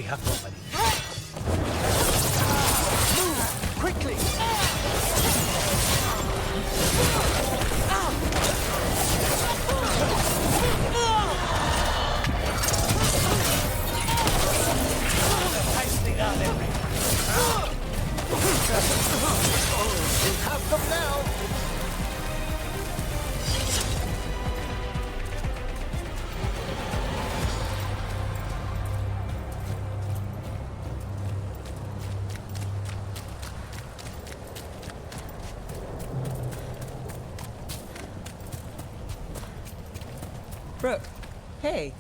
we have company. Move quickly! Nicely done, Henry. We have them now! Brooke, hey.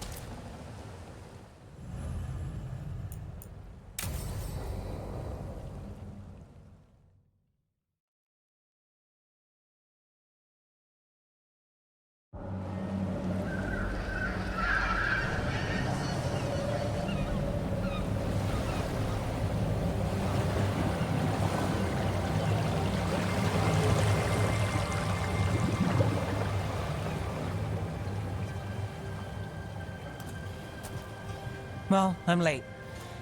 Well, I'm late.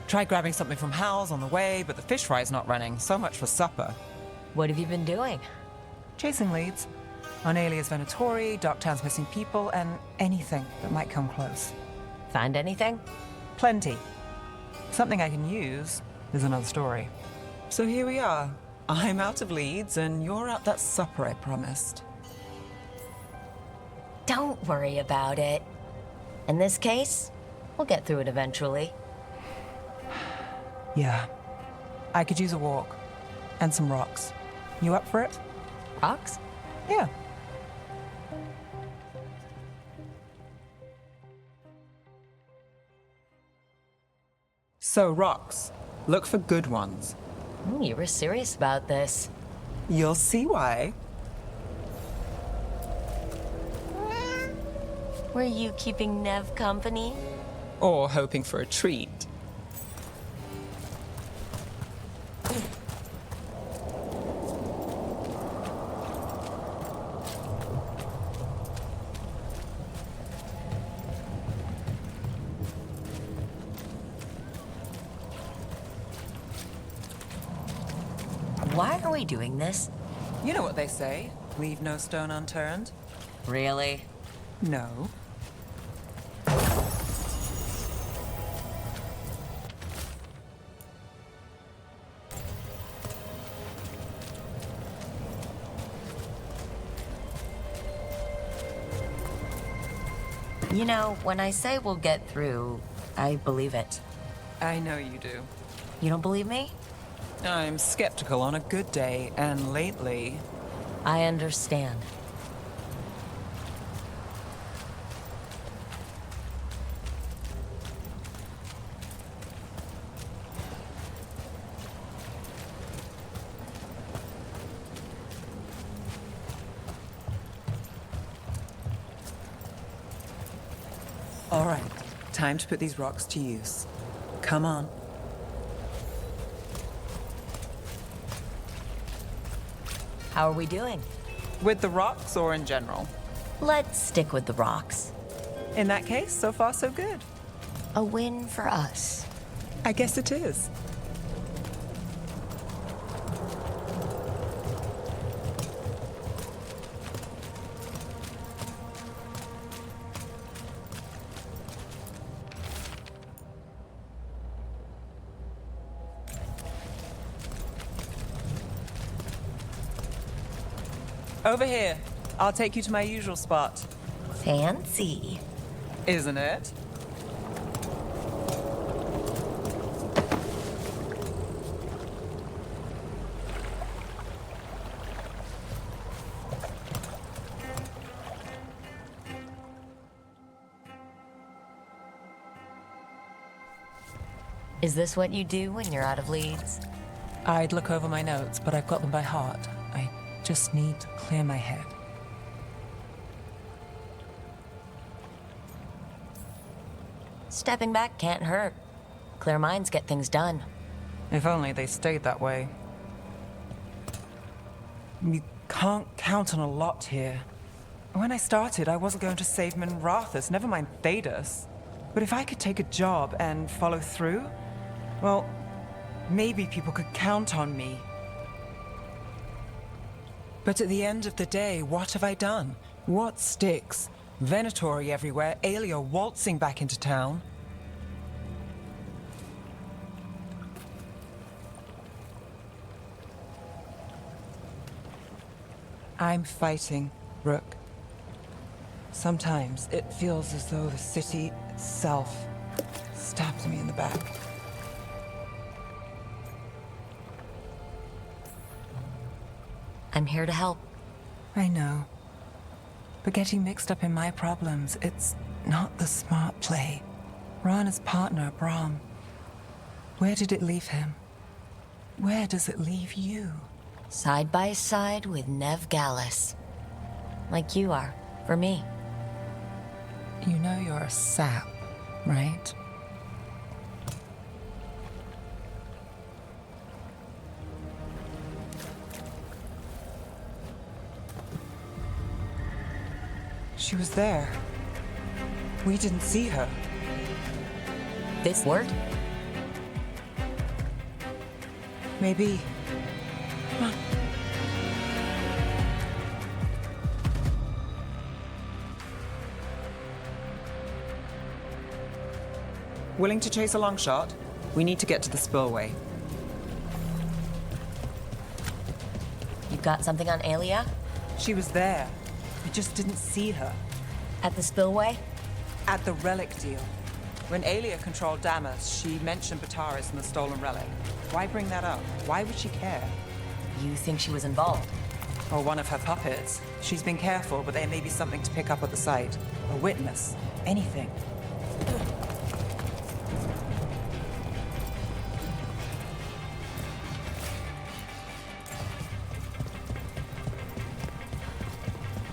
Tried grabbing something from Hal's on the way, but the fish fry's not running. So much for supper. What have you been doing? Chasing leads. On Alias Venatori, Darktown's missing people, and anything that might come close. Find anything? Plenty. Something I can use is another story. So here we are. I'm out of leads, and you're at that supper I promised. Don't worry about it. In this case, we'll get through it eventually. Yeah. I could use a walk. And some rocks. You up for it? Rocks? Yeah. So, rocks. Look for good ones. You were serious about this. You'll see why. Were you keeping Nev company? Or hoping for a treat. Why are we doing this? You know what they say, leave no stone unturned. Really? No. You know, when I say we'll get through, I believe it. I know you do. You don't believe me? I'm skeptical on a good day, and lately... I understand. All right, time to put these rocks to use. Come on. How are we doing? With the rocks or in general? Let's stick with the rocks. In that case, so far so good. A win for us. I guess it is. Over here. I'll take you to my usual spot. Fancy. Isn't it? Is this what you do when you're out of leads? I'd look over my notes, but I've got them by heart. I just need to clear my head. Stepping back can't hurt. Clear minds get things done. If only they stayed that way. You can't count on a lot here. When I started, I wasn't going to save Minrathus, never mind Thedas. But if I could take a job and follow through, Well, maybe people could count on me. But at the end of the day, what have I done? What sticks? Venatori everywhere, Aelia waltzing back into town. I'm fighting, Rook. Sometimes it feels as though the city itself stabs me in the back. I'm here to help. I know. But getting mixed up in my problems, it's not the smart play. Rana's partner, Brahm. Where did it leave him? Where does it leave you? Side by side with Nev Gallus. Like you are, for me. You know you're a sap, right? She was there. We didn't see her. This worked? Maybe. Huh. Willing to chase a long shot? We need to get to the spillway. You got something on Aelia? She was there. We just didn't see her. At the spillway? At the relic deal. When Aelia controlled Damas, she mentioned Bataris and the stolen relic. Why bring that up? Why would she care? You think she was involved? Or one of her puppets. She's been careful, but there may be something to pick up at the site. A witness. Anything.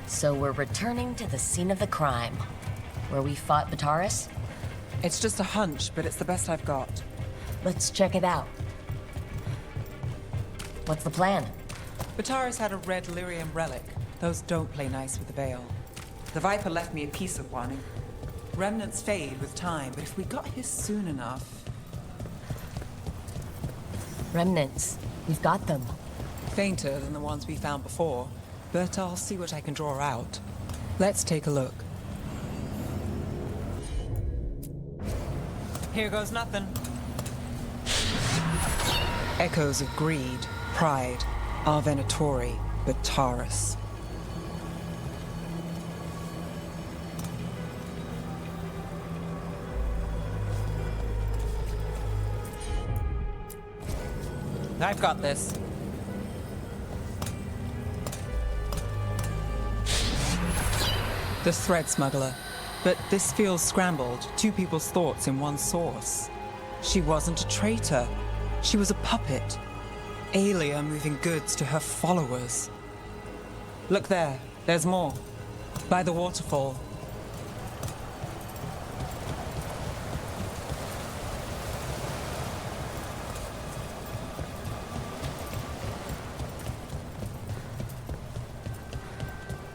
So we're returning to the scene of the crime, where we fought Bataris? It's just a hunch, but it's the best I've got. Let's check it out. What's the plan? Bataris had a red lyrium relic. Those don't play nice with the Veil. The Viper left me a piece of one. Remnants fade with time, but if we got here soon enough... Remnants. We've got them. Fainter than the ones we found before, but I'll see what I can draw out. Let's take a look. Here goes nothing. Echoes of greed, pride, our Venatori, Bataris. I've got this. The thread smuggler. But this feels scrambled. Two people's thoughts in one source. She wasn't a traitor. She was a puppet. Aelia moving goods to her followers. Look there. There's more. By the waterfall.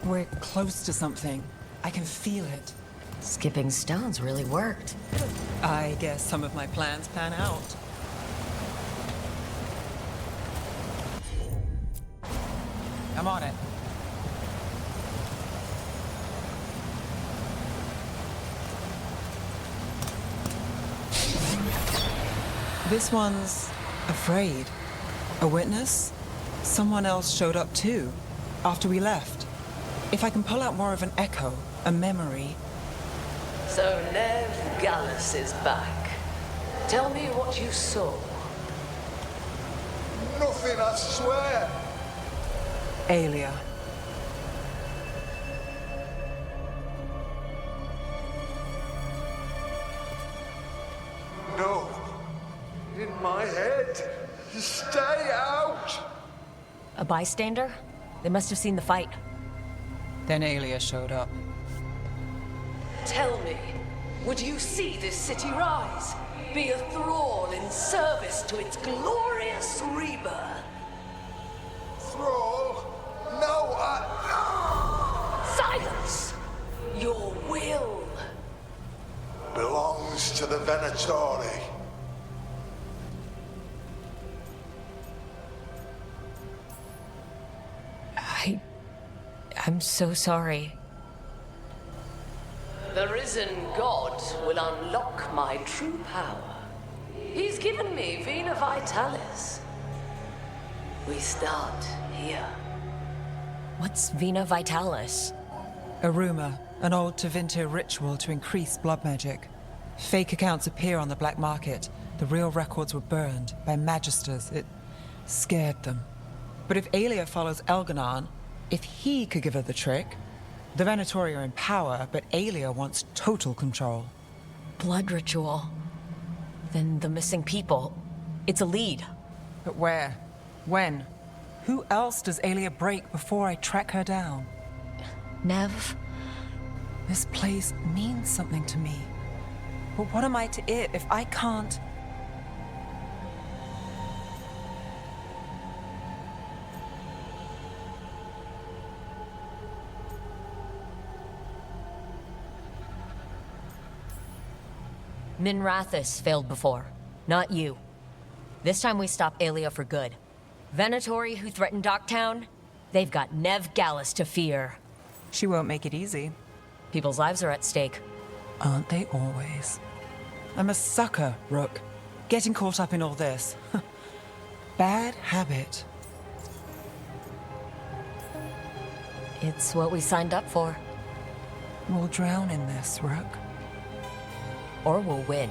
We're close to something. I can feel it. Skipping stones really worked. I guess some of my plans pan out. I'm on it. This one's afraid. A witness? Someone else showed up too, after we left. If I can pull out more of an echo, a memory... So Nev Gallus is back. Tell me what you saw. Nothing, I swear. Aelia. No. In my head. Stay out. A bystander? They must have seen the fight. Then Aelia showed up. Tell me, would you see this city rise? Be a thrall in service to its glorious rebirth? Thrall? No, Silence! Your will. belongs to the Venatori. I'm so sorry. The risen god will unlock my true power. He's given me Vena Vitalis. We start here. What's Vena Vitalis? A rumor, an old Tevinter ritual to increase blood magic. Fake accounts appear on the black market. The real records were burned by magisters. It scared them. But if Aelia follows Elganon, if he could give her the trick, the Venatori are in power, but Aelia wants total control. Blood ritual. Then the missing people. It's a lead. But where? When? Who else does Aelia break before I track her down? Nev? This place means something to me. But what am I to it if I can't? Minrathis failed before. Not you. This time we stop Aelia for good. Venatori who threatened Docktown, they've got Nev Gallus to fear. She won't make it easy. People's lives are at stake. Aren't they always? I'm a sucker, Rook. Getting caught up in all this. Bad habit. It's what we signed up for. We'll drown in this, Rook. Or we'll win.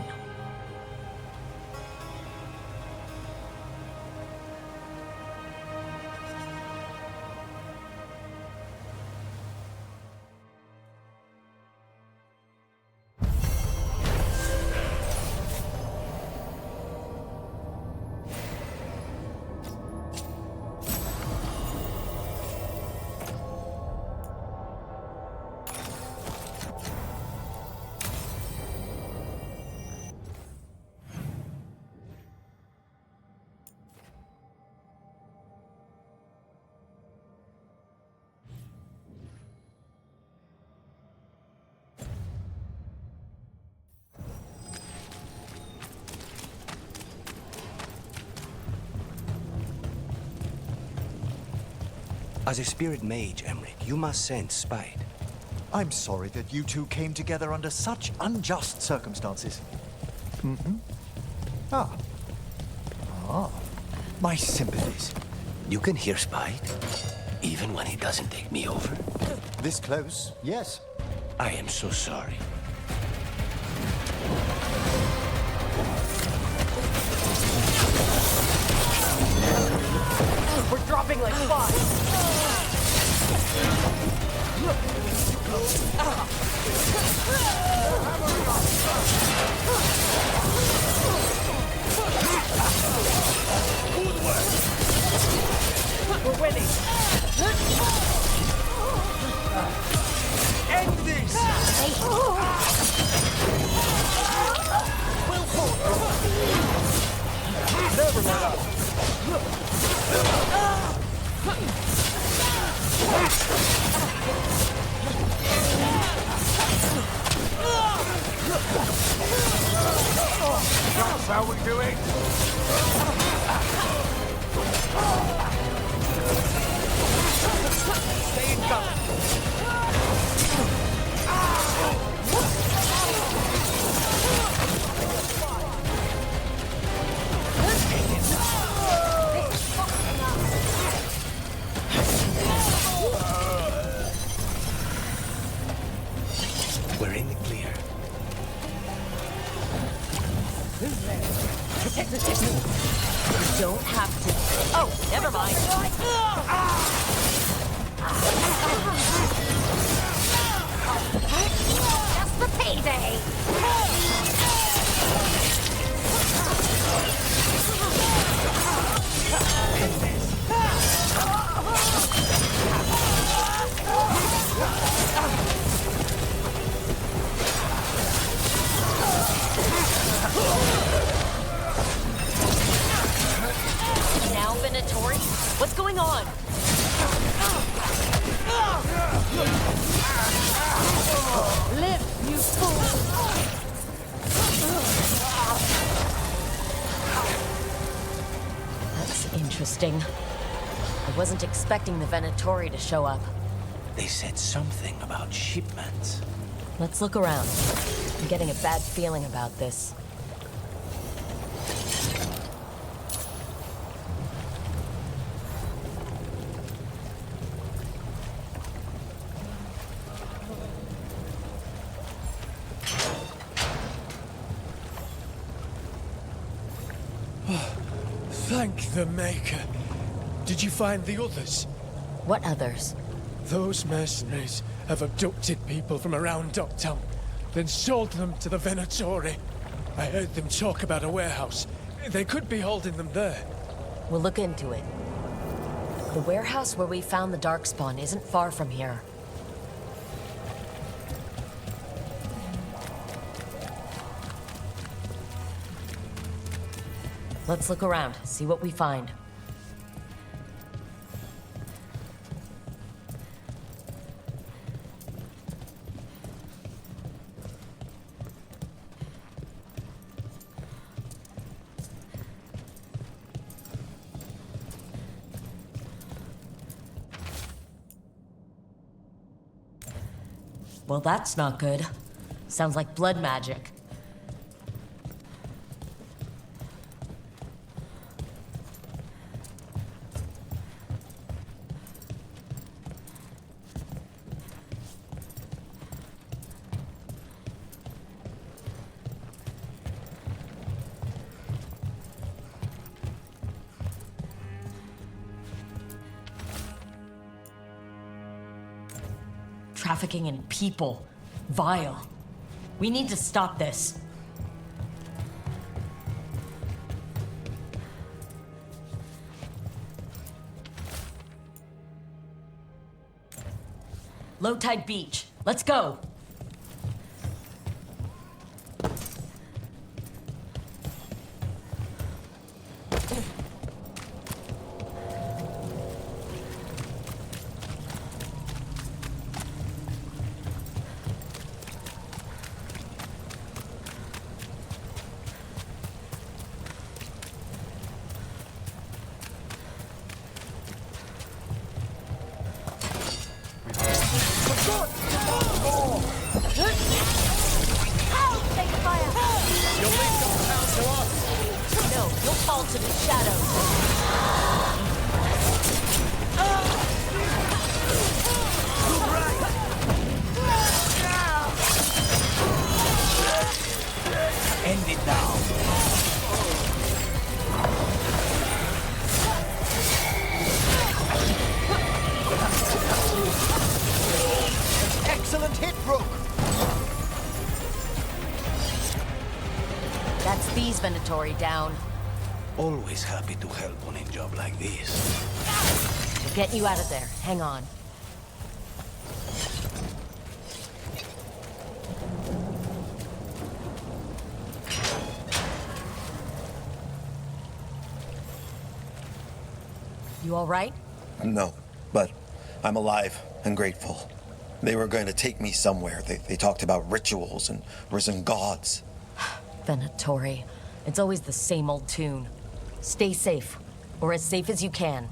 As a spirit mage, Emmerich, you must sense spite. I'm sorry that you two came together under such unjust circumstances. Ah. My sympathies. You can hear spite, even when he doesn't take me over. This close, yes. I am so sorry. We're dropping like flies. We're winning. End this. Never let up. That's how we do it. Stay in cover. We're in the clear. You don't have to. Oh, never mind. Just for payday! Now, Venatori? What's going on? Live, you fool! That's interesting. I wasn't expecting the Venatori to show up. They said something about shipments. Let's look around. I'm getting a bad feeling about this. Thank the Maker. Did you find the others? What others? Those mercenaries have abducted people from around Docktown, then sold them to the Venatori. I heard them talk about a warehouse. They could be holding them there. We'll look into it. The warehouse where we found the Darkspawn isn't far from here. Let's look around, see what we find. Well, that's not good. Sounds like blood magic. Trafficking in people. Vile. We need to stop this. Low tide beach. Let's go. No, you'll fall to the shadows. End it now. Excellent hit, Brooke! That's these Venatori down. Always happy to help on a job like this. We'll get you out of there. Hang on. You all right? No, but I'm alive and grateful. They were going to take me somewhere. They talked about rituals and risen gods. Venatori. It's always the same old tune. Stay safe, or as safe as you can.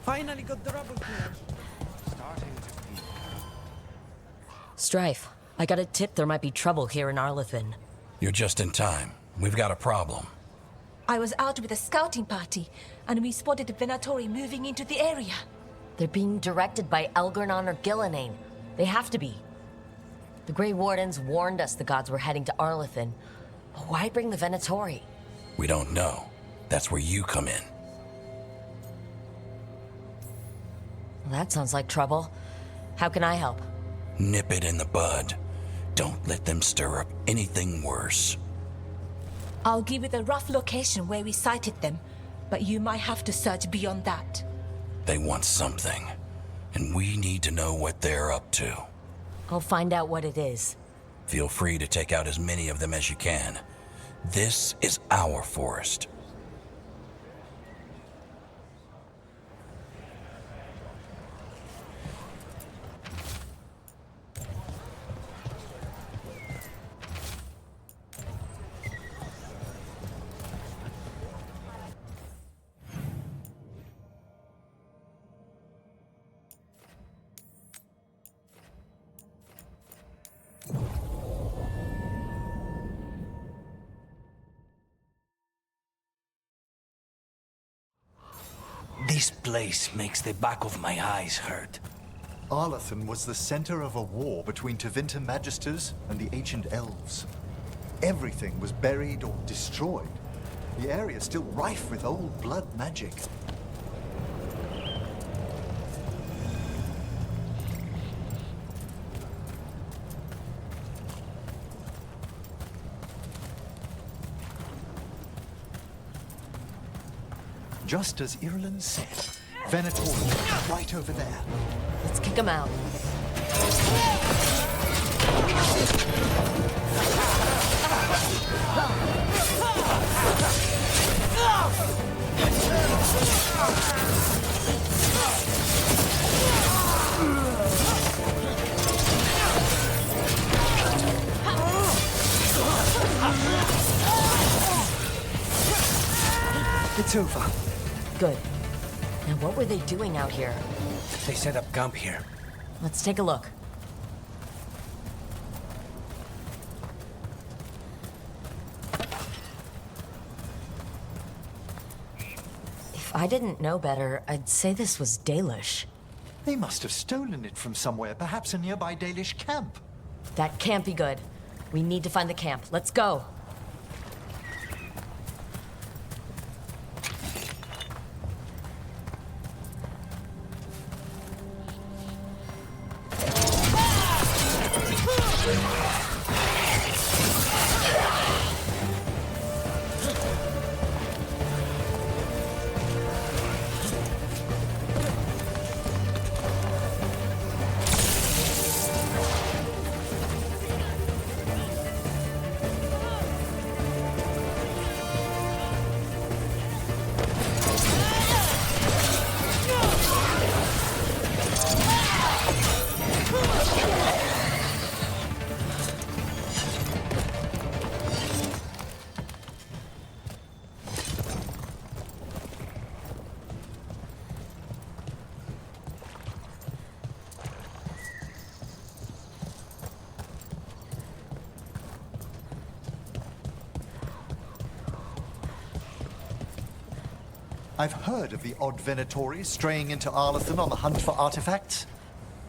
Finally got the rubble cleared. Strife, I got a tip there might be trouble here in Arlethan. You're just in time. We've got a problem. I was out with a scouting party, and we spotted the Venatori moving into the area. They're being directed by Elgernon or Gillenane. They have to be. The Grey Wardens warned us the gods were heading to Arlethan. But why bring the Venatori? We don't know. That's where you come in. Well, that sounds like trouble. How can I help? Nip it in the bud. Don't let them stir up anything worse. I'll give you the rough location where we sighted them, but you might have to search beyond that. They want something, and we need to know what they're up to. I'll find out what it is. Feel free to take out as many of them as you can. This is our forest. This place makes the back of my eyes hurt. Arlathan was the center of a war between Tevinter Magisters and the ancient elves. Everything was buried or destroyed. The area is still rife with old blood magic. Just as Irland said, Venator right over there. Let's kick him out. It's over. Good. Now what were they doing out here? They set up camp here. Let's take a look. If I didn't know better, I'd say this was Dalish. They must have stolen it from somewhere, perhaps a nearby Dalish camp. That can't be good. We need to find the camp. Let's go. I've heard of the odd Venatori straying into Arlathan on the hunt for artifacts.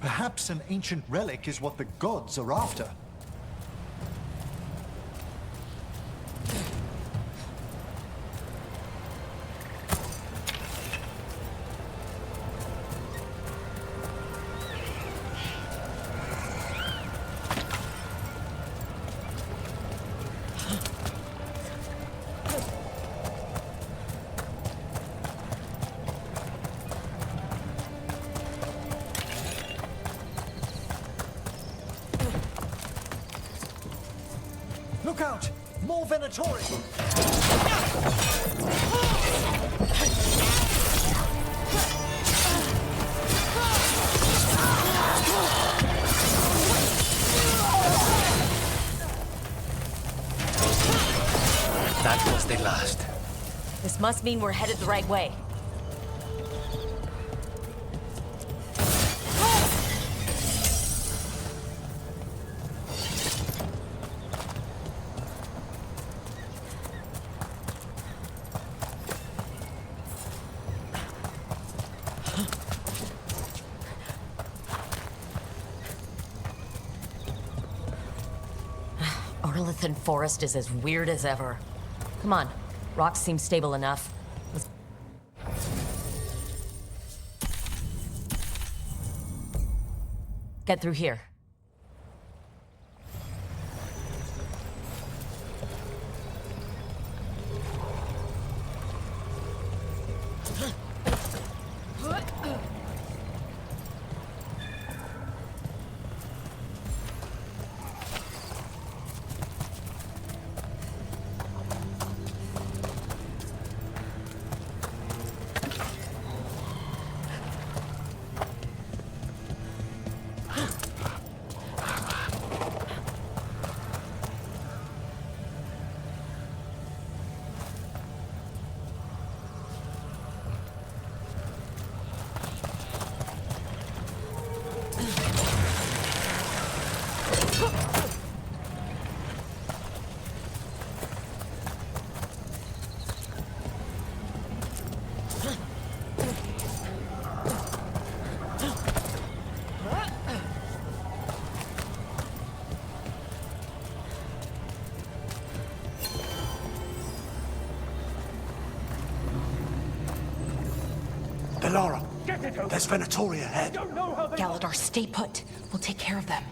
Perhaps an ancient relic is what the gods are after. Look out! More Venatori! That was the last. This must mean we're headed the right way. Arlathan Forest is as weird as ever. Come on, Rocks seem stable enough. Let's... get through here. Laura, there's Venatori ahead. Galador, stay put. We'll take care of them.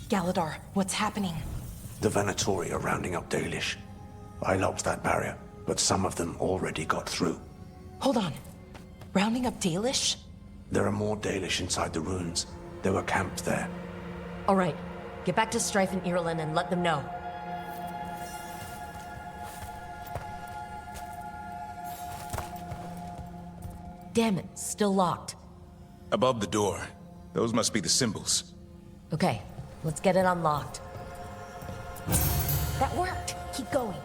Galador, what's happening? The Venatori are rounding up Dalish. I locked that barrier, but some of them already got through. Hold on. Rounding up Dalish? There are more Dalish inside the ruins. They were camped there. All right. Get back to Strife and Irulan and let them know. Damn it, still locked. Above the door. Those must be the symbols. Okay, let's get it unlocked. That worked. Keep going.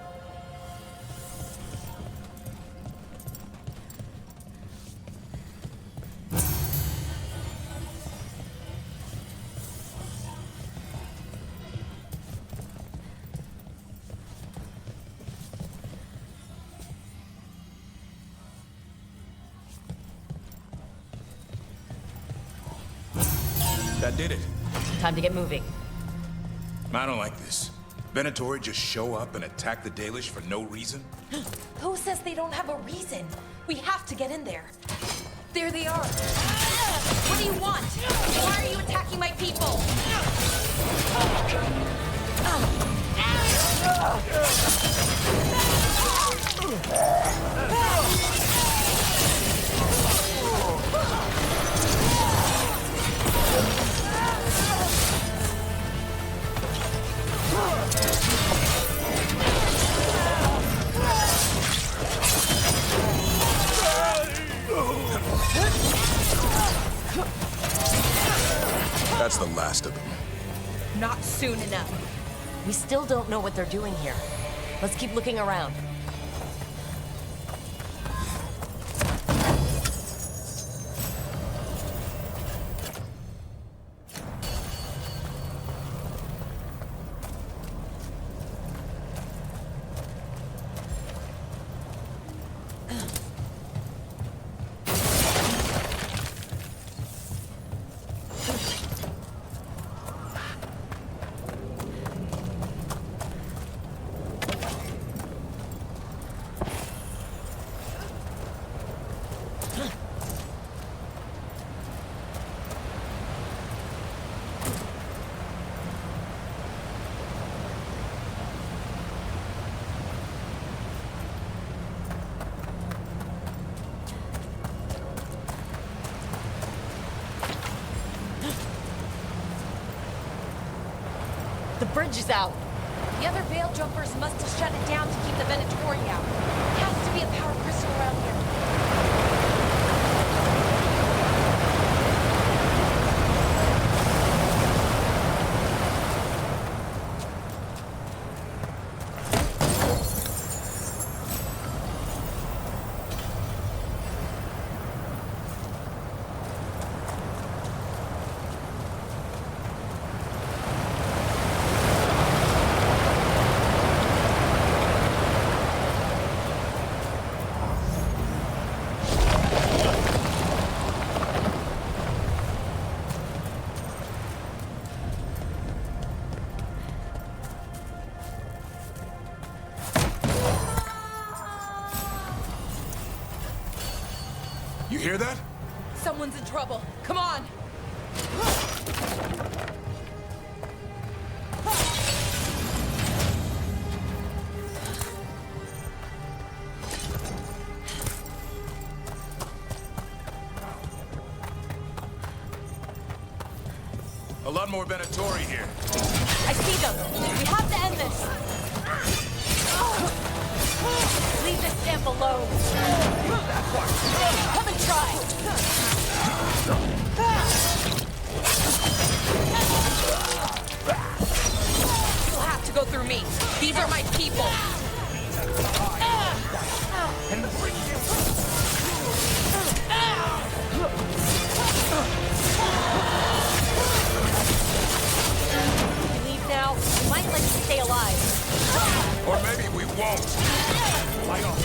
That did it. Time to get moving. I don't like this. Venatori just show up and attack the Dalish for no reason? Who says they don't have a reason? We have to get in there. There they are. What do you want? Why are you attacking my people? That's the last of them. Not soon enough. We still don't know what they're doing here. Let's keep looking around. The bridge is out. The other Veil Jumpers must have shut it down to keep the Venatori out. There has to be a power crystal around here. You hear that? Someone's in trouble. Come on! A lot more Venatori here. I see them. We have to end this. Leave this stamp alone. Come and try. You'll have to go through me. These are my people. Leave now. We might let you stay alive. Or maybe we won't. Light off.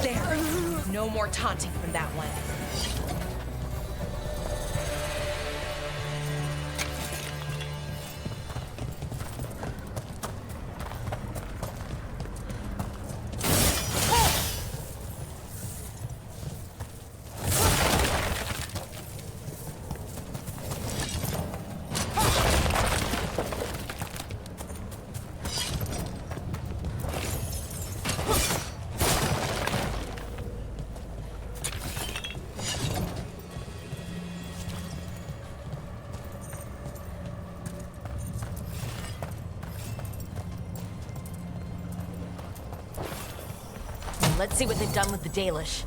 There. No more taunting from that one. Let's see what they've done with the Dalish.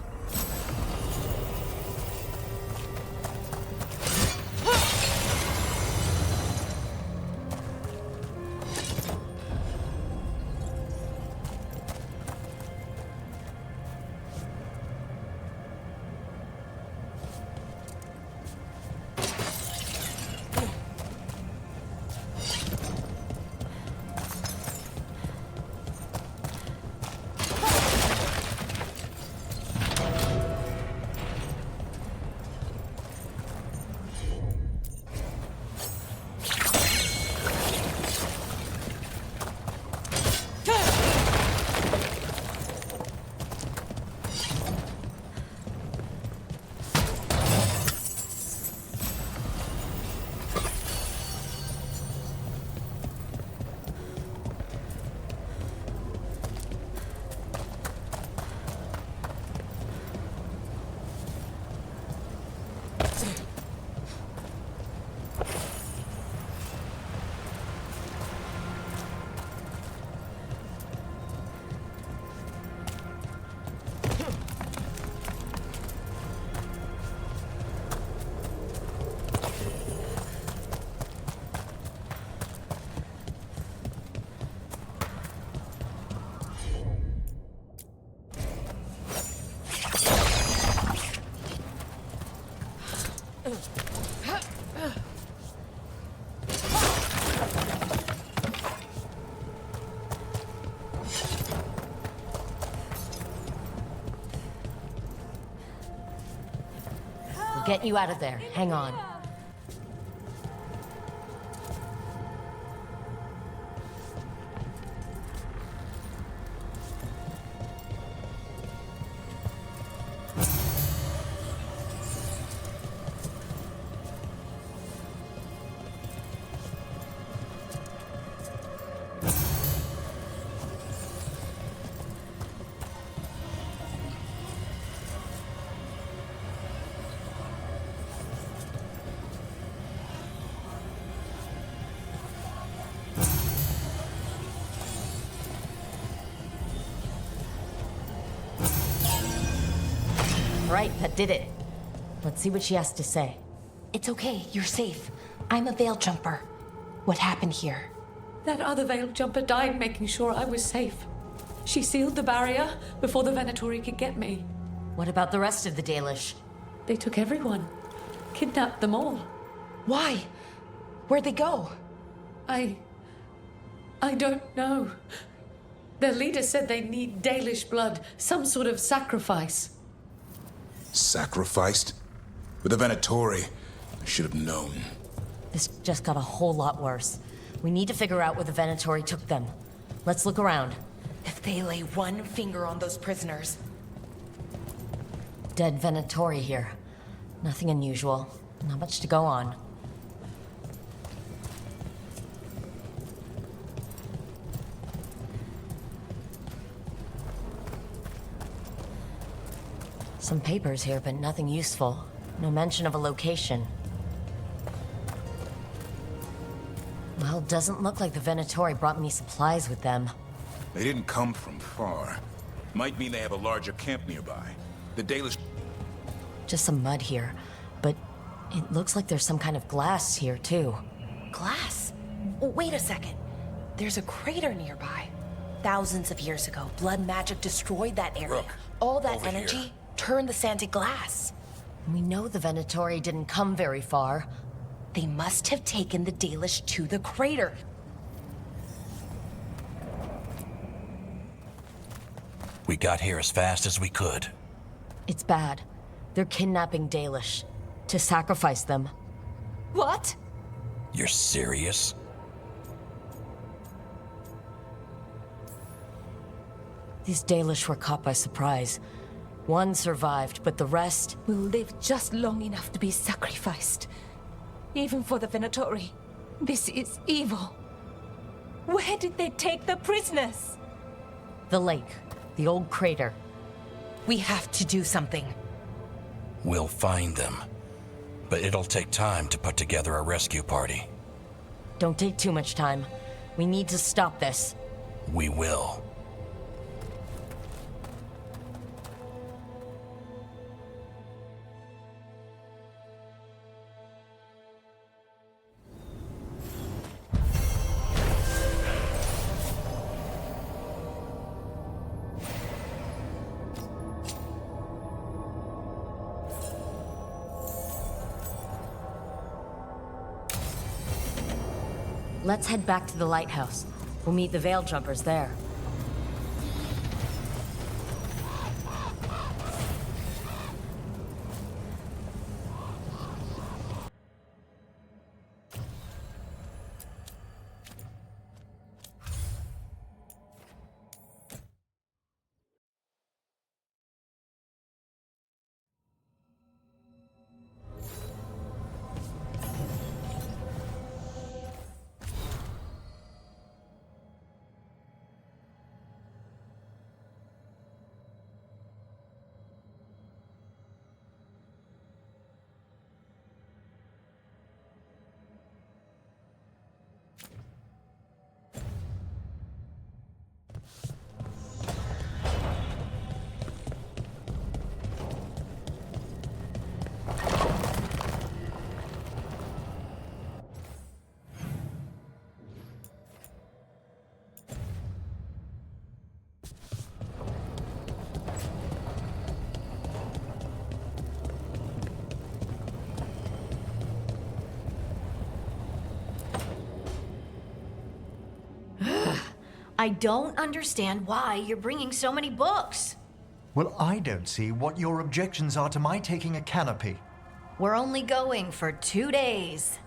Get you out of there. Hang on. Right, that did it. Let's see what she has to say. It's okay, you're safe. I'm a veil jumper. What happened here? That other veil jumper died making sure I was safe. She sealed the barrier before the Venatori could get me. What about the rest of the Dalish? They took everyone. Kidnapped them all. Why? Where'd they go? I I don't know. Their leader said they need Dalish blood, some sort of sacrifice. Sacrificed? With the Venatori, I should have known. This just got a whole lot worse. We need to figure out where the Venatori took them. Let's look around. If they lay one finger on those prisoners... Dead Venatori here. Nothing unusual. Not much to go on. Some papers here, but nothing useful. No mention of a location. Well, doesn't look like the Venatori brought any supplies with them. They didn't come from far. Might mean they have a larger camp nearby. The Dalish... Just some mud here, but it looks like there's some kind of glass here, too. Glass? Oh, wait a second. There's a crater nearby. Thousands of years ago, blood magic destroyed that area. Rook, all that over energy here. turned the sand to glass. We know the Venatori didn't come very far. They must have taken the Dalish to the crater. We got here as fast as we could. It's bad. They're kidnapping Dalish to sacrifice them. What? You're serious? These Dalish were caught by surprise. One survived, but the rest... will live just long enough to be sacrificed. Even for the Venatori. This is evil. Where did they take the prisoners? The lake. The old crater. We have to do something. We'll find them. But it'll take time to put together a rescue party. Don't take too much time. We need to stop this. We will. Let's head back to the lighthouse. We'll meet the Veil Jumpers there. I don't understand why you're bringing so many books. Well, I don't see what your objections are to my taking a canopy. We're only going for 2 days.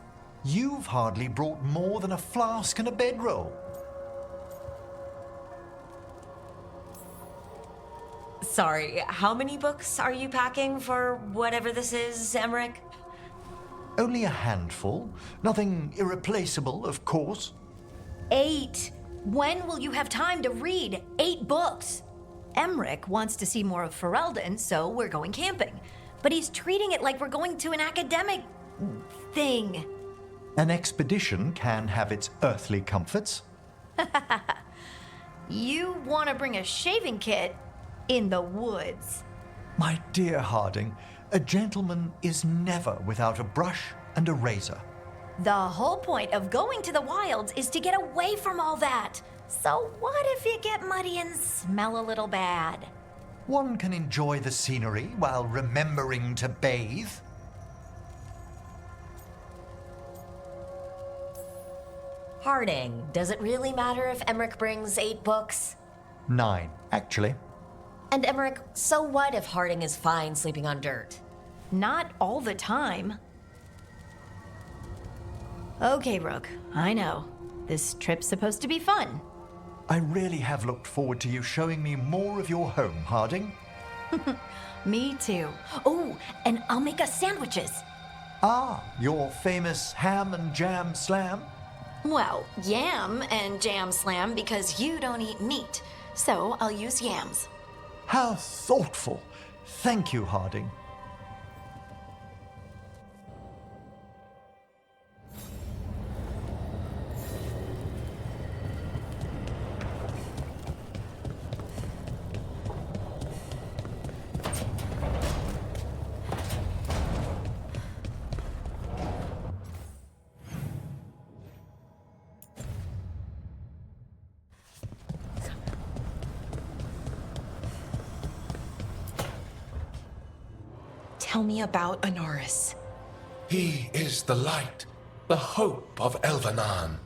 You've hardly brought more than a flask and a bedroll. Sorry, how many books are you packing for whatever this is, Emmerich? Only a handful. Nothing irreplaceable, of course. 8. When will you have time to read 8 books? Emmerich wants to see more of Ferelden, so we're going camping. But he's treating it like we're going to an academic thing. An expedition can have its earthly comforts. You want to bring a shaving kit in the woods. My dear Harding, a gentleman is never without a brush and a razor. The whole point of going to the wilds is to get away from all that. So what if you get muddy and smell a little bad? One can enjoy the scenery while remembering to bathe. Harding, does it really matter if Emmerich brings 8 books? 9, actually. And Emmerich, so what if Harding is fine sleeping on dirt? Not all the time. Okay, Rook, I know. This trip's supposed to be fun. I really have looked forward to you showing me more of your home, Harding. Me too. Oh, and I'll make us sandwiches. Ah, your famous ham and jam slam? Well, yam and jam slam because you don't eat meat. So I'll use yams. How thoughtful. Thank you, Harding. Tell me about Anaris. He is the light, the hope of Elvenan,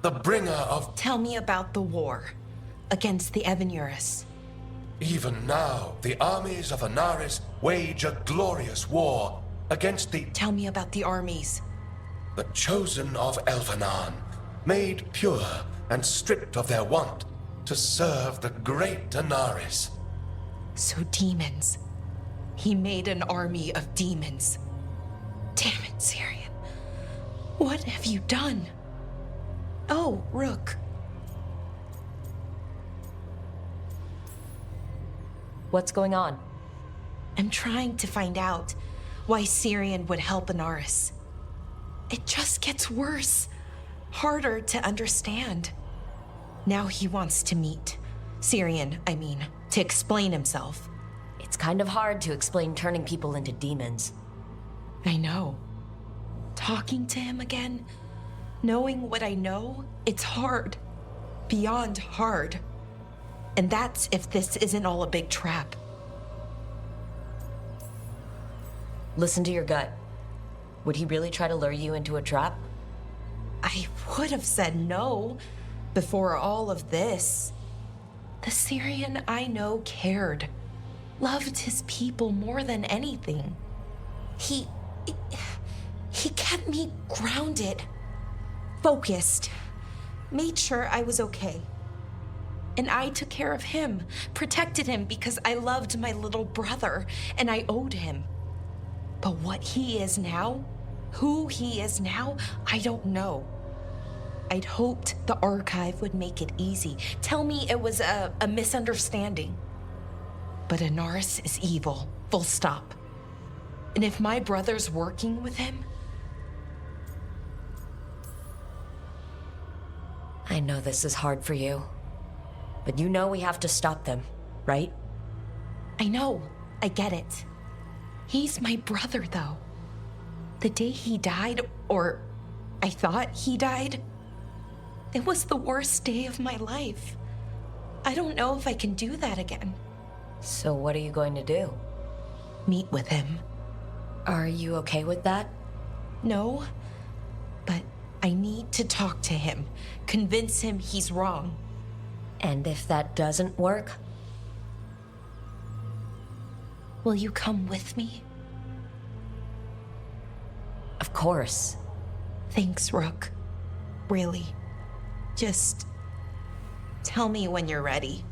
the bringer of... Tell me about the war against the Evenuris. Even now, the armies of Anaris wage a glorious war against the... Tell me about the armies. The chosen of Elvenan, made pure and stripped of their want to serve the great Anaris. So demons. He made an army of demons. Damn it, Syrian. What have you done? Oh, Rook. What's going on? I'm trying to find out why Syrian would help Anaris. It just gets worse. Harder to understand. Now he wants to meet. Syrian, I mean, to explain himself. It's kind of hard to explain turning people into demons. I know. Talking to him again, knowing what I know, it's hard. Beyond hard. And that's if this isn't all a big trap. Listen to your gut. Would he really try to lure you into a trap? I would have said no before all of this. The Syrian I know cared. Loved his people more than anything. He kept me grounded, focused, made sure I was okay. And I took care of him, protected him because I loved my little brother and I owed him. But what he is now, who he is now, I don't know. I'd hoped the archive would make it easy. Tell me it was a misunderstanding. But Anaris is evil, full stop. And if my brother's working with him... I know this is hard for you, but you know we have to stop them, right? I know, I get it. He's my brother, though. The day he died, or I thought he died, it was the worst day of my life. I don't know if I can do that again. So what are you going to do? Meet with him. Are you okay with that? No, but I need to talk to him, convince him he's wrong. And if that doesn't work? Will you come with me? Of course. Thanks, Rook. Really. Just tell me when you're ready.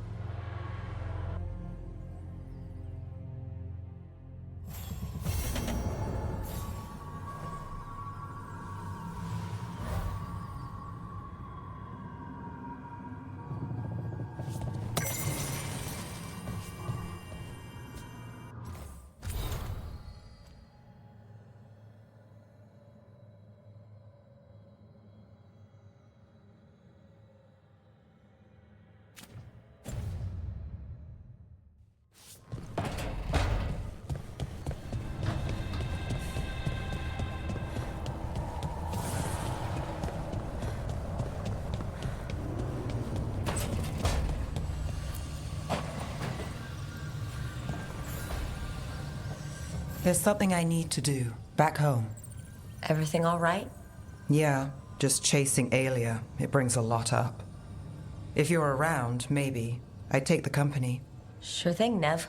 There's something I need to do back home. Everything all right? Yeah, Just chasing Aelia, it brings a lot up. If you're around, maybe. I'd take the company. Sure thing, Nev.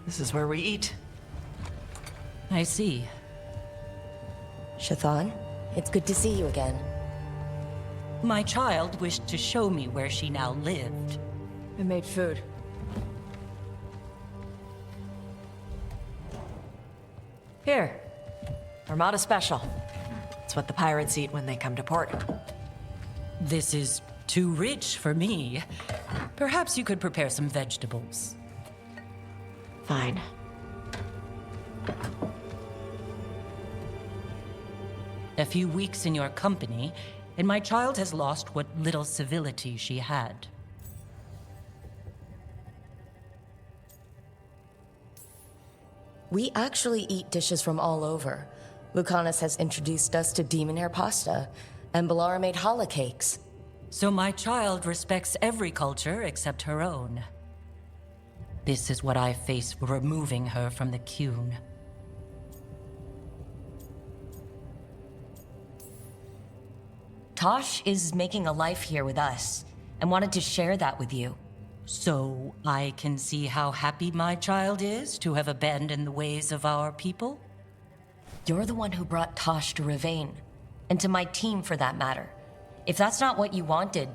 This is where we eat. I see. Shathan, it's good to see you again. My child wished to show me where she now lived. I made food. Here. Armada Special. It's what the pirates eat when they come to port. This is too rich for me. Perhaps you could prepare some vegetables. Fine. A few weeks in your company, and my child has lost what little civility she had. We actually eat dishes from all over. Lucanus has introduced us to demon hair pasta, and Balara made challah cakes. So my child respects every culture except her own. This is what I face for removing her from the Qun. Tosh is making a life here with us, and wanted to share that with you. So I can see how happy my child is to have abandoned the ways of our people? You're the one who brought Tosh to Rivain, and to my team for that matter. If that's not what you wanted...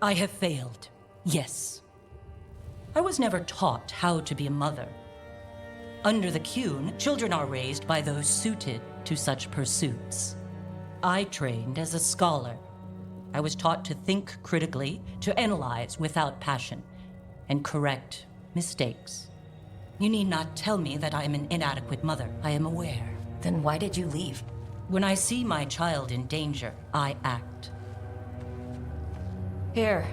I have failed, yes. I was never taught how to be a mother. Under the Qun, children are raised by those suited to such pursuits. I trained as a scholar. I was taught to think critically, to analyze without passion, and correct mistakes. You need not tell me that I am an inadequate mother. I am aware. Then why did you leave? When I see my child in danger, I act. Here,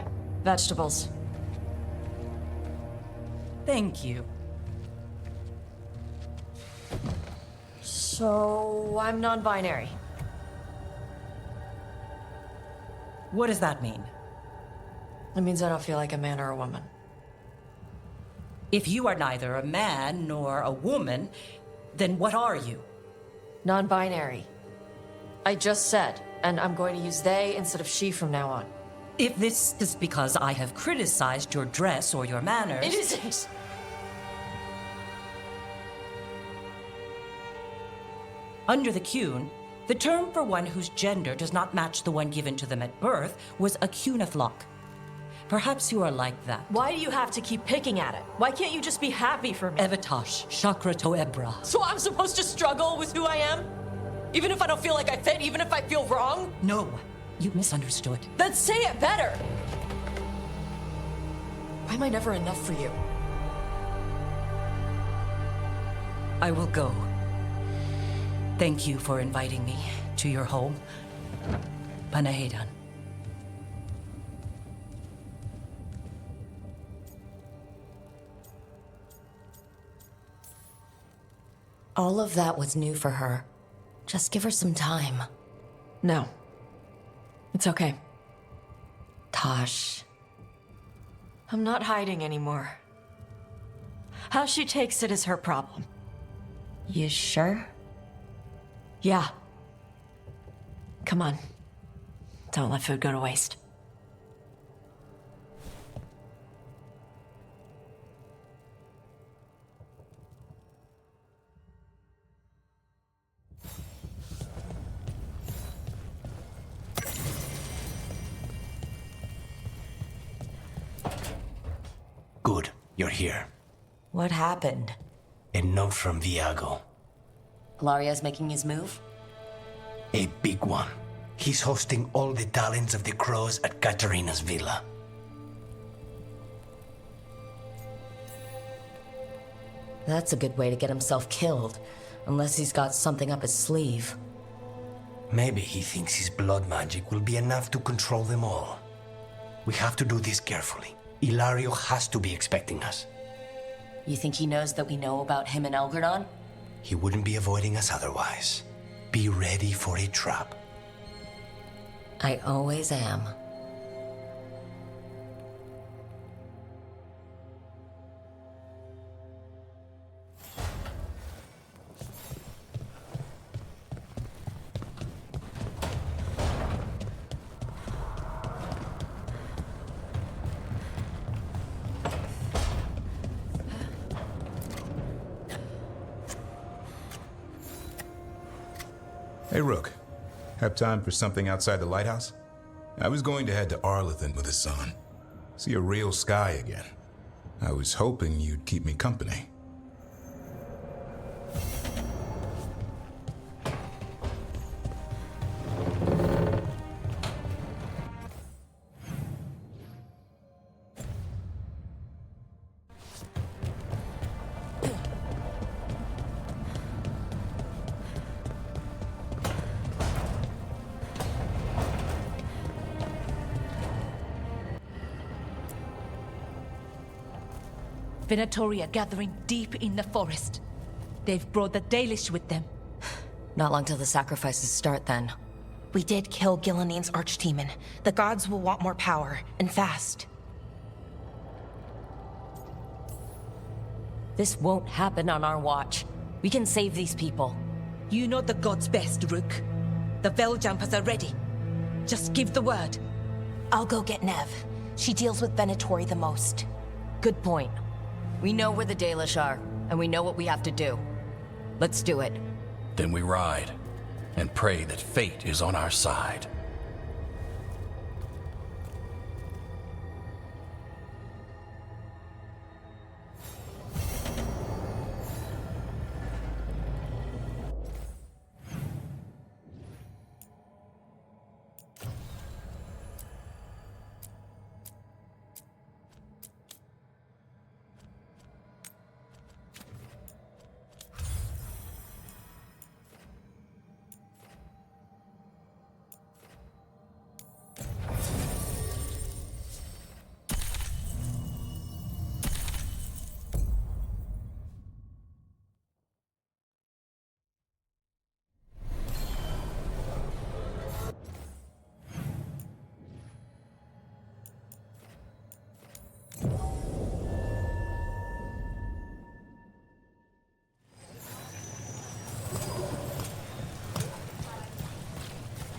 vegetables. Thank you. So, I'm non-binary. What does that mean? It means I don't feel like a man or a woman. If you are neither a man nor a woman, then what are you? Non-binary. I just said, and I'm going to use they instead of she from now on. If this is because I have criticized your dress or your manners... It isn't! Under the Qun, the term for one whose gender does not match the one given to them at birth was a Qunathlok. Perhaps you are like that. Why do you have to keep picking at it? Why can't you just be happy for me? Evatash, Chakra Toebra. So I'm supposed to struggle with who I am? Even if I don't feel like I fit, even if I feel wrong? No, you misunderstood. Then say it better! Why am I never enough for you? I will go. Thank you for inviting me to your home. Panahedan. All of that was new for her. Just give her some time. No. It's okay. Tosh. I'm not hiding anymore. How she takes it is her problem. You sure? Yeah. Come on. Don't let food go to waste. Good, you're here. What happened? A note from Viago. Ilaria's making his move? A big one. He's hosting all the talents of the crows at Katarina's villa. That's a good way to get himself killed, unless he's got something up his sleeve. Maybe he thinks his blood magic will be enough to control them all. We have to do this carefully. Ilario has to be expecting us. You think he knows that we know about him and Elgardon? He wouldn't be avoiding us otherwise. Be ready for a trap. I always am. Hey, Rook. Have time for something outside the lighthouse? I was going to head to Arlington with the sun. See a real sky again. I was hoping you'd keep me company. Venatori are gathering deep in the forest. They've brought the Dalish with them. Not long till the sacrifices start, then. We did kill Gilleneen's archdemon. The gods will want more power, and fast. This won't happen on our watch. We can save these people. You know the gods best, Rook. The Veiljumpers are ready. Just give the word. I'll go get Nev. She deals with Venatori the most. Good point. We know where the Dalish are, and we know what we have to do. Let's do it. Then we ride, and pray that fate is on our side.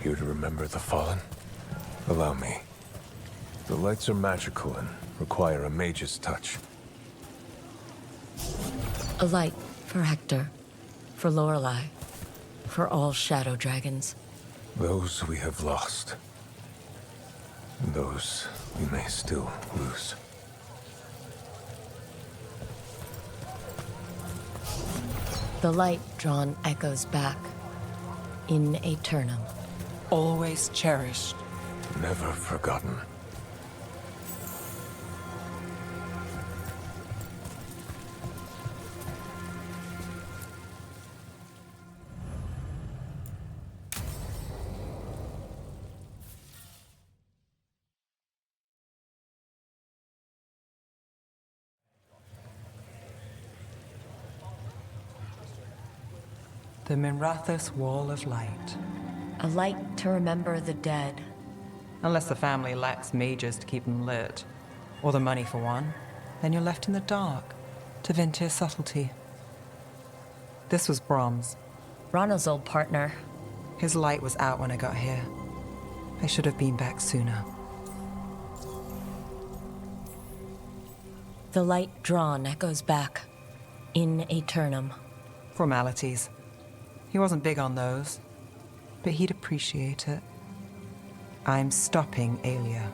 Here to remember the fallen? Allow me. The lights are magical and require a mage's touch. A light for Hector, for Lorelei, for all shadow dragons. Those we have lost. Those we may still lose. The light drawn echoes back, in aeternum. Always cherished. Never forgotten. The Minrathous Wall of Light. A light to remember the dead. Unless the family lacks mages to keep them lit, or the money for one, then you're left in the dark to Vintir's subtlety. This was Brahms. Rana's old partner. His light was out when I got here. I should have been back sooner. The light drawn echoes back, in aeternum. Formalities. He wasn't big on those, but he'd appreciate it. I'm stopping Aelia.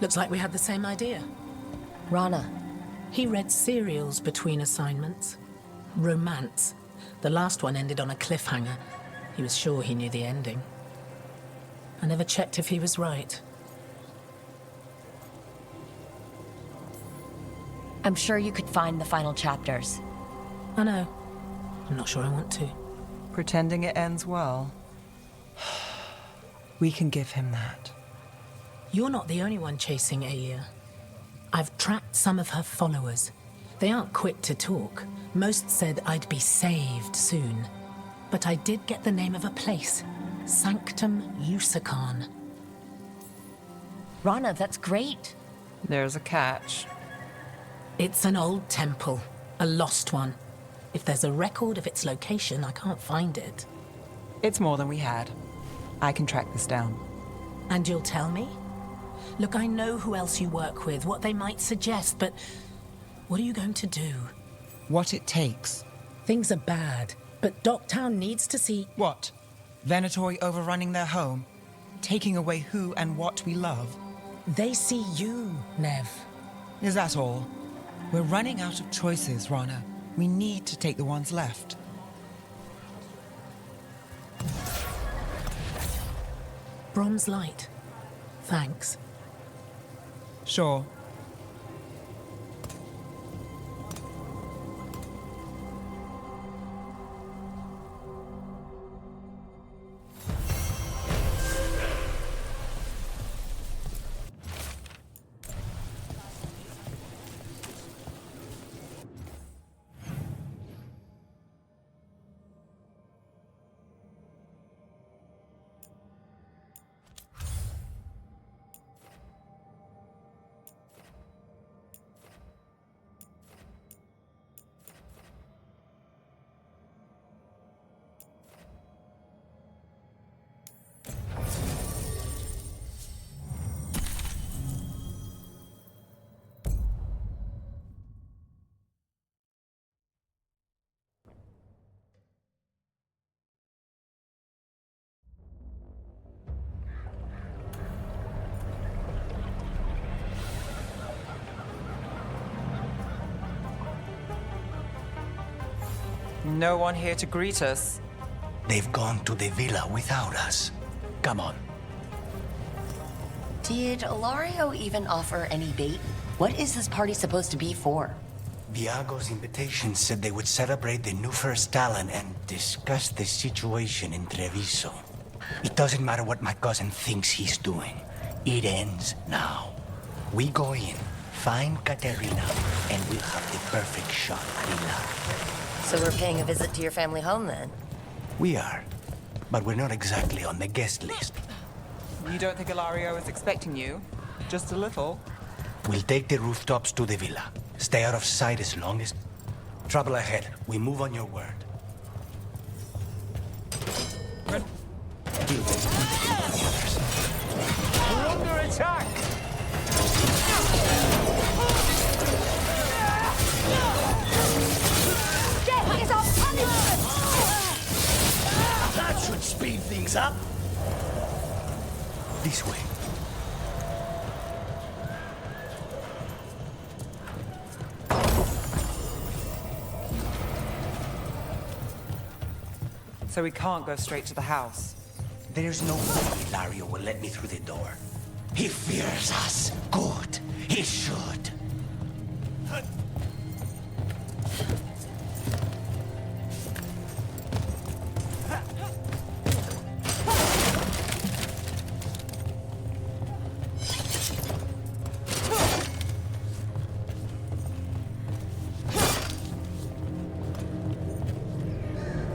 Looks like we had the same idea. Rana. He read serials between assignments. Romance. The last one ended on a cliffhanger. He was sure he knew the ending. I never checked if he was right. I'm sure you could find the final chapters. I know. I'm not sure I want to. Pretending it ends well. We can give him that. You're not the only one chasing Aelia. I've tracked some of her followers. They aren't quick to talk. Most said I'd be saved soon. But I did get the name of a place. Sanctum Lusican. Rana, that's great. There's a catch. It's an old temple, a lost one. If there's a record of its location, I can't find it. It's more than we had. I can track this down. And you'll tell me? Look, I know who else you work with, what they might suggest, but what are you going to do? What it takes. Things are bad, but Docktown needs to see... What? Venatori overrunning their home? Taking away who and what we love? They see you, Nev. Is that all? We're running out of choices, Rana. We need to take the ones left. Bronze light. Thanks. Sure. No one here to greet us. They've gone to the villa without us. Come on. Did Ilario even offer any bait? What is this party supposed to be for? Viago's invitation said they would celebrate the new first talent and discuss the situation in Treviso. It doesn't matter what my cousin thinks he's doing. It ends now. We go in, find Katerina, and we'll have the perfect shot villa. So we're paying a visit to your family home then? We are, but we're not exactly on the guest list. You don't think Ilario is expecting you? Just a little? We'll take the rooftops to the villa. Stay out of sight as long as... Trouble ahead. We move on your word. We're under attack! Death is our punishment! That should speed things up. This way. So we can't go straight to the house. There's no way Ilario will let me through the door. He fears us. Good. He should.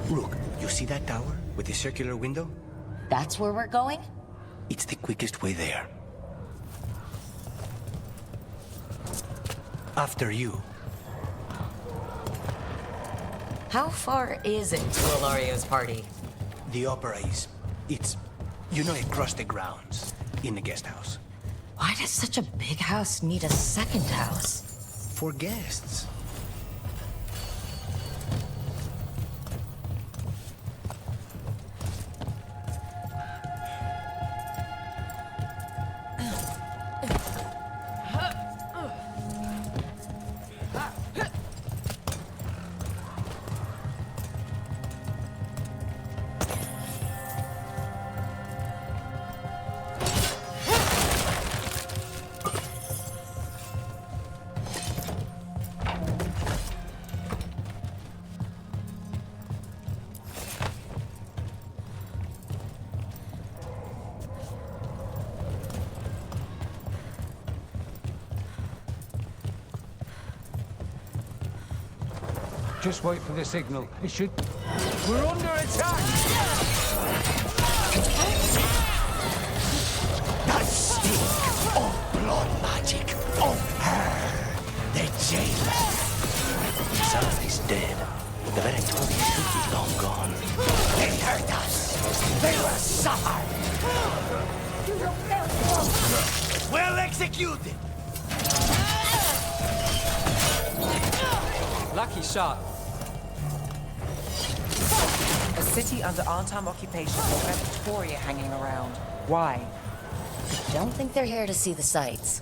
Look, you see that tower with the circular window? That's where we're going? It's the quickest way there. After you. How far is it to Ilario's party? The opera is... It's... You know, across the grounds. In the guest house. Why does such a big house need a second house? For guests. Just wait for the signal. It should... We're under attack! The stink of blood magic of her, the jailer. Zara is dead. The Veilguard should be long gone. They hurt us. They will suffer. Well executed. Lucky shot. A city under Arnhem occupation with Victoria hanging around. Why? Don't think they're here to see the sights.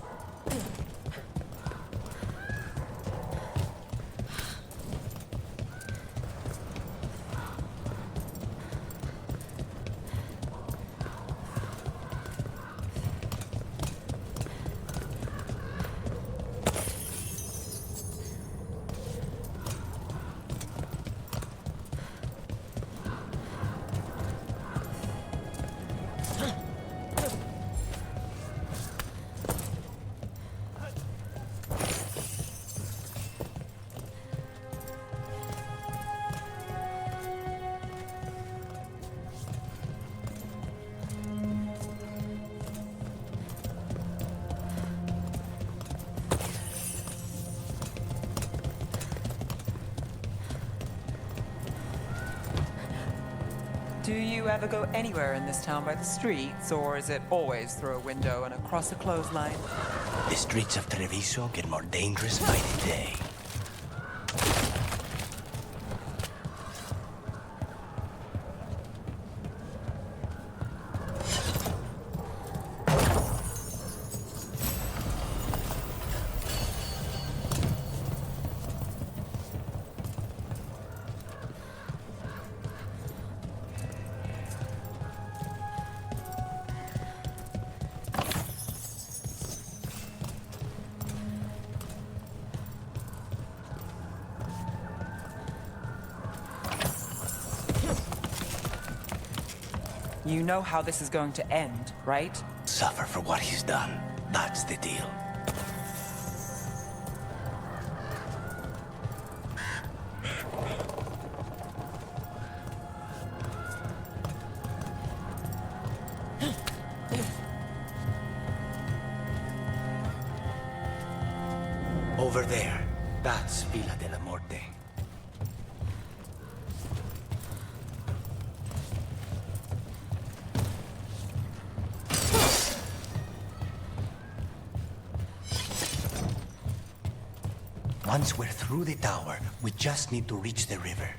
Do you ever go anywhere in this town by the streets, or is it always through a window and across a clothesline? The streets of Treviso get more dangerous by the day. You know how this is going to end, right? Suffer for what he's done. That's the deal. Over there, that's Villa de la Morte. Once we're through the tower, we just need to reach the river.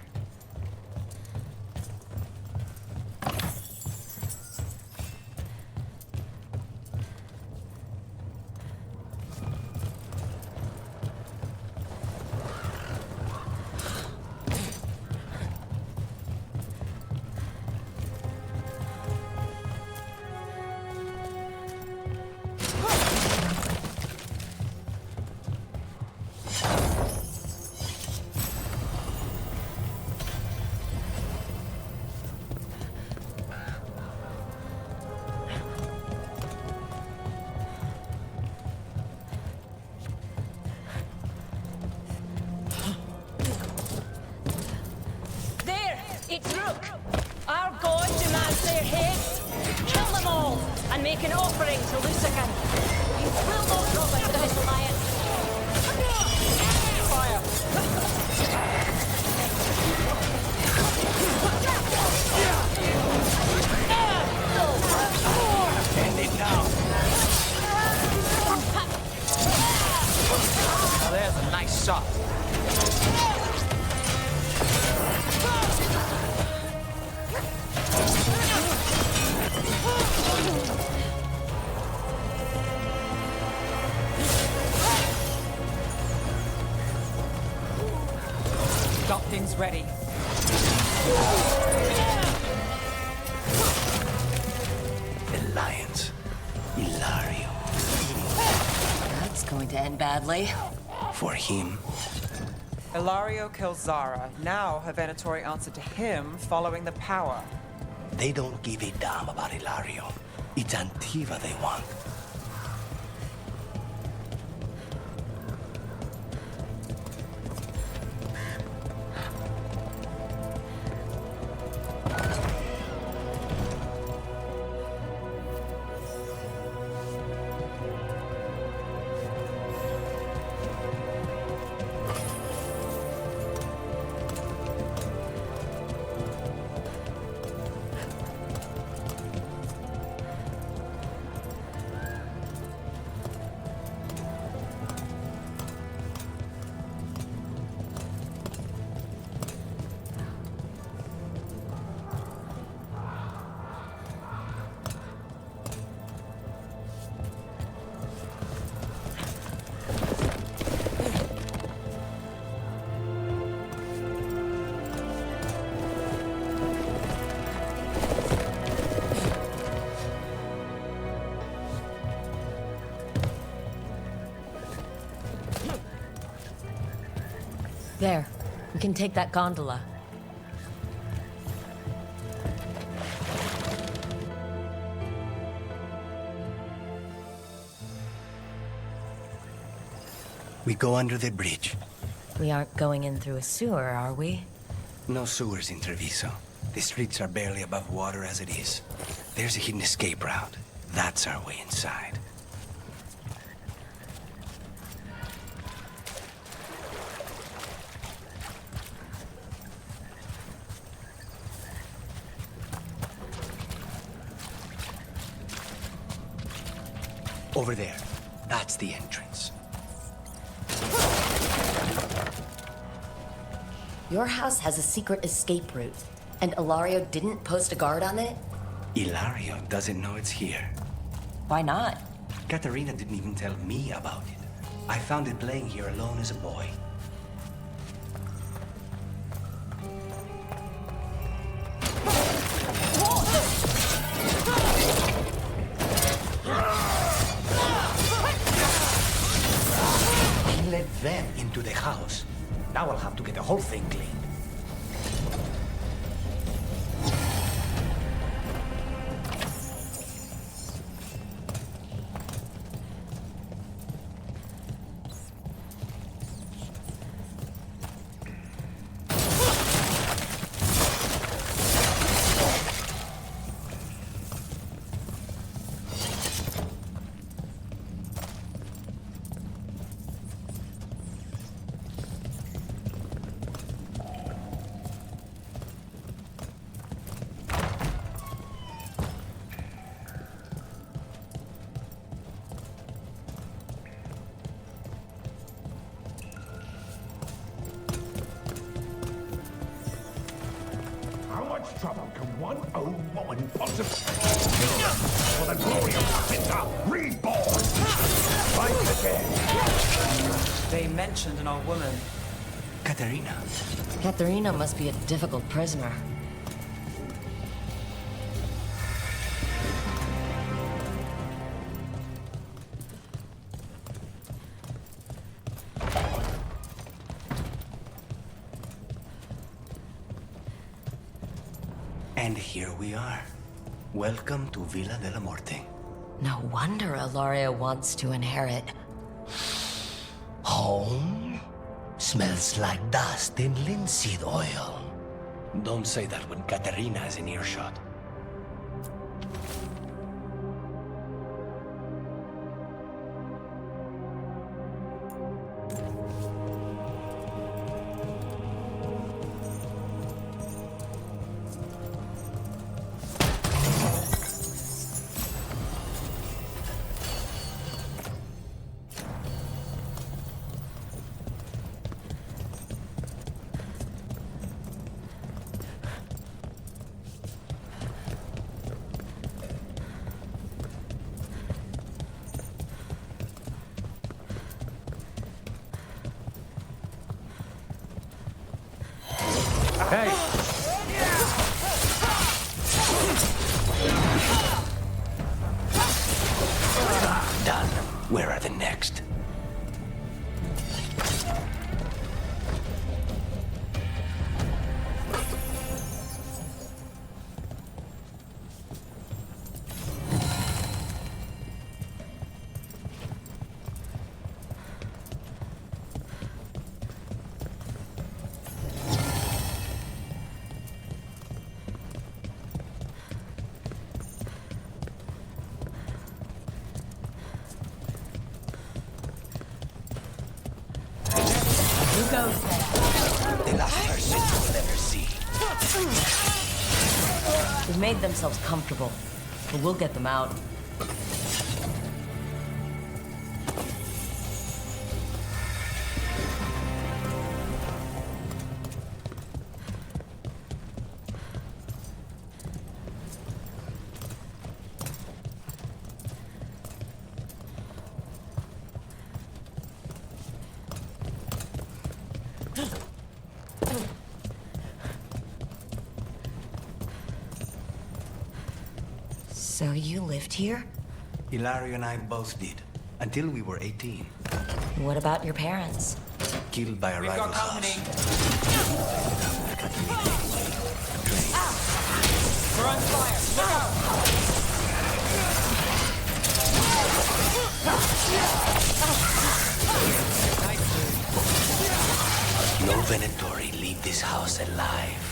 It's Rook. Our god demands their heads. Kill them all and make an offering to Lucican. You will not drop out of this alliance. Fire. End it now. Now there's a nice shot. Got things ready. The lions. Ilario. That's going to end badly. For him. Ilario kills Zara. Now her Venatori answered to him following the power. They don't give a damn about Ilario. It's Antiva they want. There. We can take that gondola. We go under the bridge. We aren't going in through a sewer, are we? No sewers in Treviso. The streets are barely above water as it is. There's a hidden escape route. That's our way inside. Over there. That's the entrance. Your house has a secret escape route, and Ilario didn't post a guard on it? Ilario doesn't know it's here. Why not? Katerina didn't even tell me about it. I found it playing here alone as a boy. He let them into the house. Now I'll have to get the whole thing cleaned. Trouble can one old woman possibly for the glory of Capita reborn? Fight again. They mentioned an old woman. Katerina. Katerina must be a difficult prisoner. And here we are. Welcome to Villa de la Muerte. No wonder Ilario wants to inherit. Home? Smells like dust and linseed oil. Don't say that when Katerina is in earshot. Hey! Done. Where are the next? Who goes there? The last person you'll ever see. They've made themselves comfortable, but we'll get them out. So you lived here? Ilario and I both did, until we were 18. What about your parents? killed by a rival house. We're on fire! Look out! No Venatori leave this house alive.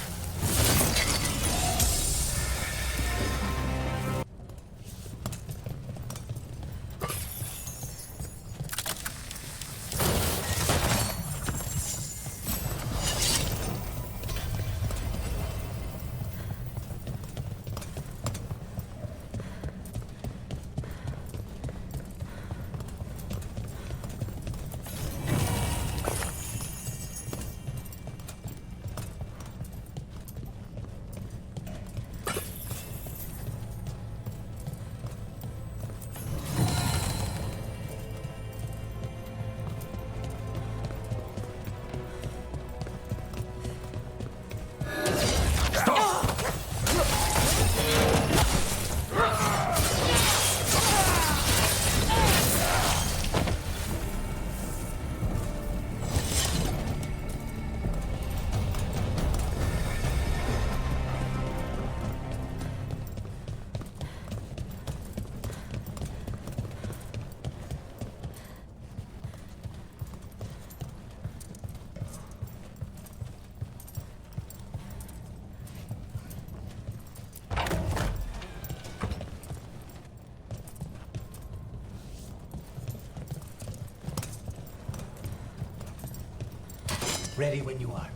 Ready when you are.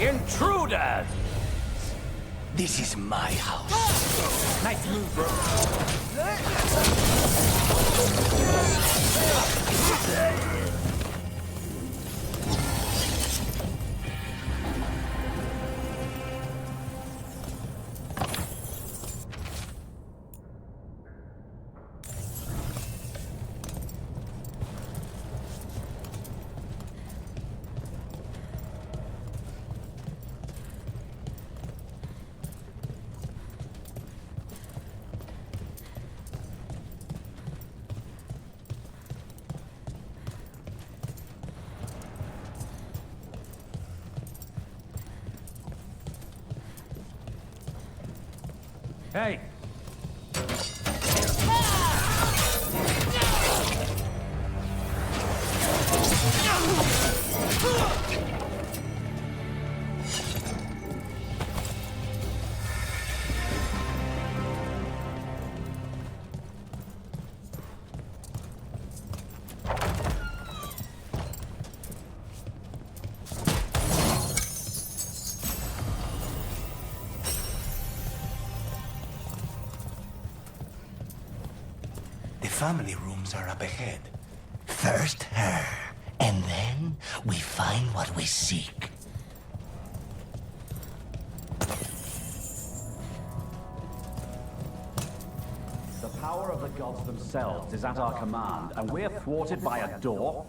Intruders! This is my house. Nice move, bro. Hey! Family rooms are up ahead. First her, and then we find what we seek. The power of the gods themselves is at our command, and we're thwarted by a door?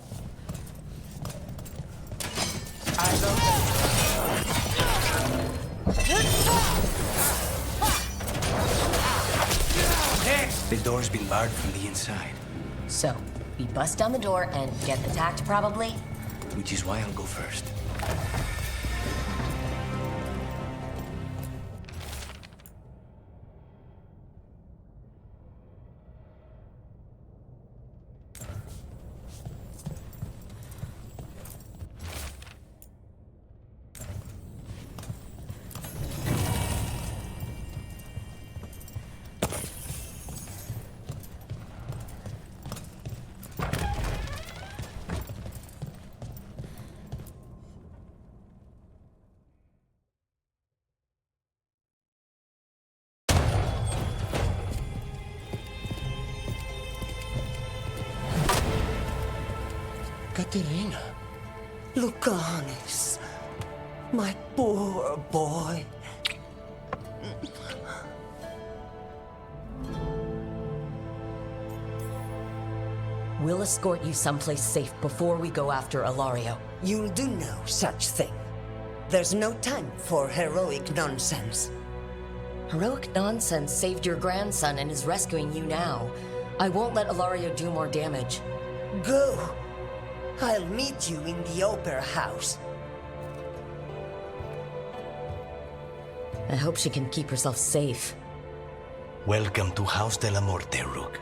The door's been barred from the inside. So, we bust down the door and get attacked, probably? Which is why I'll go first. Katerina, Lucanis, my poor boy. We'll escort you someplace safe before we go after Ilario. You'll do no such thing. There's no time for heroic nonsense. Heroic nonsense saved your grandson and is rescuing you now. I won't let Ilario do more damage. Go. I'll meet you in the opera house. I hope she can keep herself safe. Welcome to House de la Muerte, Rook.